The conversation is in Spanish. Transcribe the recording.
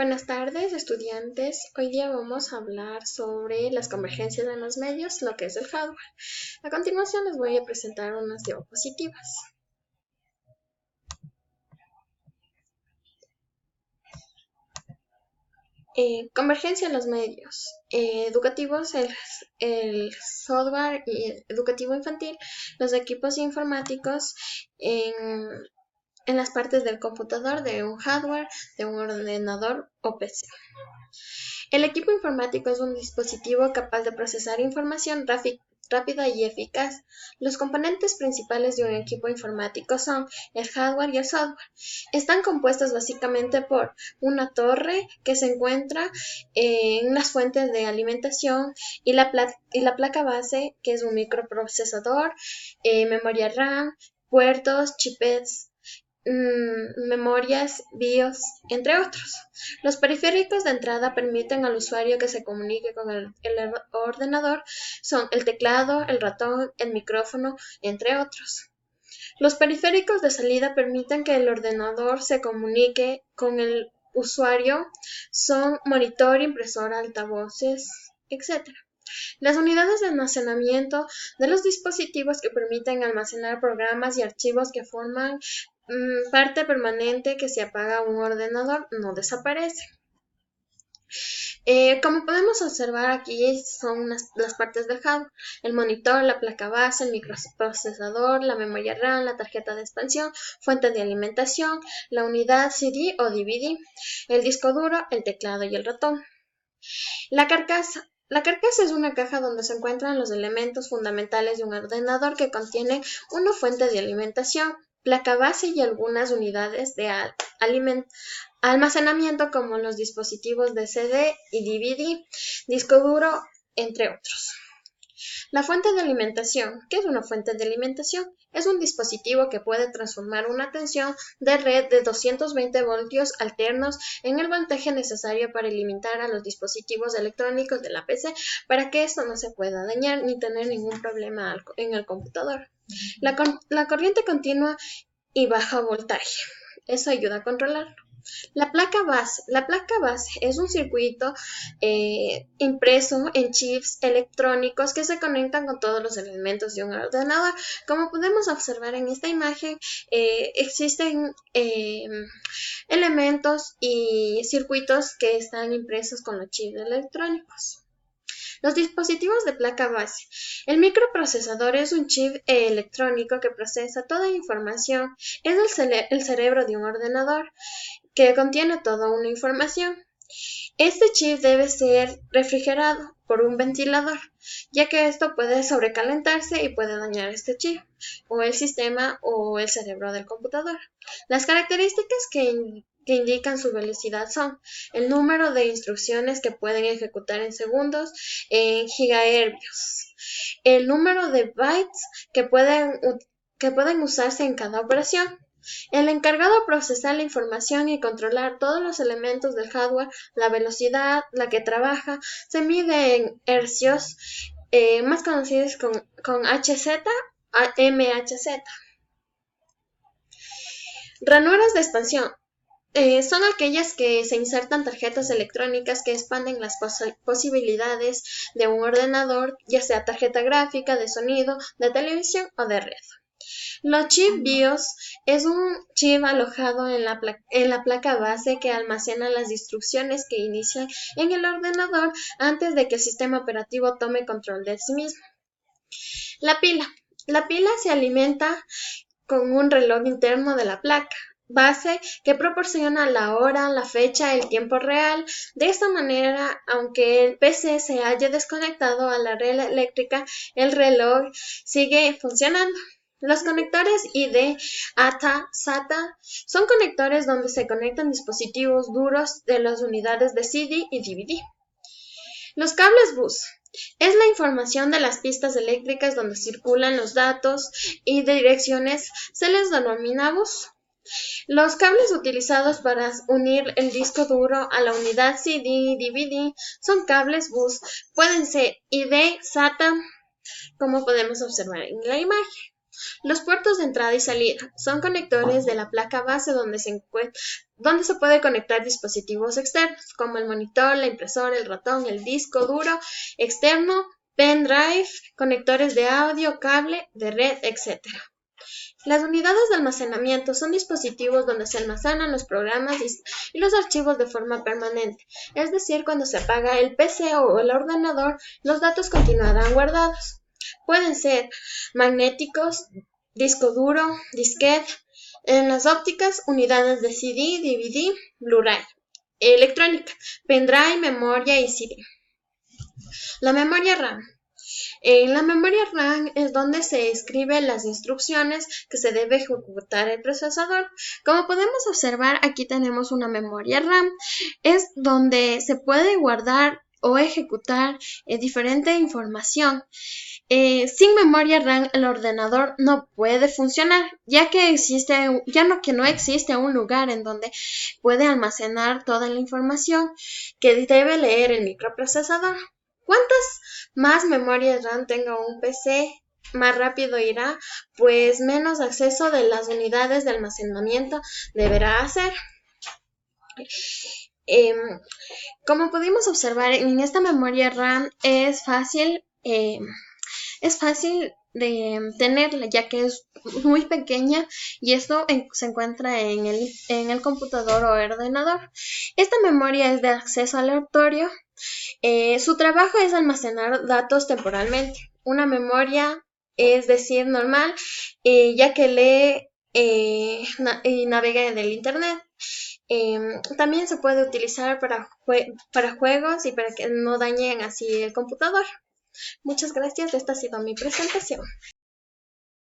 Buenas tardes, estudiantes. Hoy día vamos a hablar sobre las convergencias en los medios, lo que es el hardware. A continuación les voy a presentar unas diapositivas. Convergencia en los medios educativos, el software educativo infantil, los equipos informáticos en las partes del computador, de un hardware, de un ordenador o PC. El equipo informático es un dispositivo capaz de procesar información rápida y eficaz. Los componentes principales de un equipo informático son el hardware y el software. Están compuestos básicamente por una torre que se encuentra en unas fuentes de alimentación y la placa base, que es un microprocesador, memoria RAM, puertos, chips, memorias, BIOS, entre otros. Los periféricos de entrada permiten al usuario que se comunique con el ordenador. Son el teclado, el ratón, el micrófono, entre otros. Los periféricos de salida permiten que el ordenador se comunique con el usuario. Son monitor, impresora, altavoces, etc. Las unidades de almacenamiento de los dispositivos que permiten almacenar programas y archivos que forman parte permanente que si apaga un ordenador no desaparece. Como podemos observar aquí son las partes del hardware: el monitor, la placa base, el microprocesador, la memoria RAM, la tarjeta de expansión, fuente de alimentación, la unidad CD o DVD, el disco duro, el teclado y el ratón. La carcasa. La carcasa es una caja donde se encuentran los elementos fundamentales de un ordenador que contiene una fuente de alimentación, placa base y algunas unidades de almacenamiento como los dispositivos de CD y DVD, disco duro, entre otros. La fuente de alimentación. ¿Qué es una fuente de alimentación? Es un dispositivo que puede transformar una tensión de red de 220 voltios alternos en el voltaje necesario para alimentar a los dispositivos electrónicos de la PC para que esto no se pueda dañar ni tener ningún problema en el computador. La corriente continua y baja voltaje. Eso ayuda a controlarlo. La placa base. La placa base es un circuito impreso en chips electrónicos que se conectan con todos los elementos de un ordenador. Como podemos observar en esta imagen, existen elementos y circuitos que están impresos con los chips electrónicos. Los dispositivos de placa base. El microprocesador es un chip electrónico que procesa toda información. Es el cerebro de un ordenador que contiene toda una información. Este chip debe ser refrigerado por un ventilador, ya que esto puede sobrecalentarse y puede dañar este chip, o el sistema o el cerebro del computador. Las características que indican su velocidad son el número de instrucciones que pueden ejecutar en segundos en gigahercios, el número de bytes que pueden usarse en cada operación. El encargado de procesar la información y controlar todos los elementos del hardware, la velocidad, la que trabaja, se mide en hercios, más conocidos con Hz, MHz. Ranuras de expansión. Son aquellas que se insertan tarjetas electrónicas que expanden las posibilidades de un ordenador, ya sea tarjeta gráfica, de sonido, de televisión o de red. Los chip BIOS es un chip alojado en la placa base que almacena las instrucciones que inician en el ordenador antes de que el sistema operativo tome control de sí mismo. La pila. La pila se alimenta con un reloj interno de la placa base que proporciona la hora, la fecha, el tiempo real. De esta manera, aunque el PC se haya desconectado a la red eléctrica, el reloj sigue funcionando. Los conectores ID, ATA, SATA son conectores donde se conectan dispositivos duros de las unidades de CD y DVD. Los cables bus. Es la información de las pistas eléctricas donde circulan los datos y direcciones, se les denomina bus. Los cables utilizados para unir el disco duro a la unidad CD y DVD son cables bus. Pueden ser ID, SATA, como podemos observar en la imagen. Los puertos de entrada y salida son conectores de la placa base donde se puede conectar dispositivos externos, como el monitor, la impresora, el ratón, el disco duro externo, pendrive, conectores de audio, cable, de red, etc. Las unidades de almacenamiento son dispositivos donde se almacenan los programas y los archivos de forma permanente, es decir, cuando se apaga el PC o el ordenador, los datos continuarán guardados. Pueden ser magnéticos, disco duro, disquete, en las ópticas, unidades de CD, DVD, Blu-ray, electrónica, pendrive, memoria y CD. La memoria RAM. En la memoria RAM es donde se escriben las instrucciones que se debe ejecutar el procesador. Como podemos observar, aquí tenemos una memoria RAM. Es donde se puede guardar o ejecutar diferente información. Sin memoria RAM el ordenador no puede funcionar, ya que no existe un lugar en donde puede almacenar toda la información que debe leer el microprocesador. ¿Cuántas más memorias RAM tenga un PC, más rápido irá, pues menos acceso de las unidades de almacenamiento deberá hacer? Como pudimos observar, en esta memoria RAM es fácil de tenerla, ya que es muy pequeña y esto se encuentra en el computador o ordenador. Esta memoria es de acceso aleatorio. Su trabajo es almacenar datos temporalmente. Una memoria es decir normal, ya que lee y navega en el internet. También se puede utilizar para juegos y para que no dañen así el computador. Muchas gracias, esta ha sido mi presentación.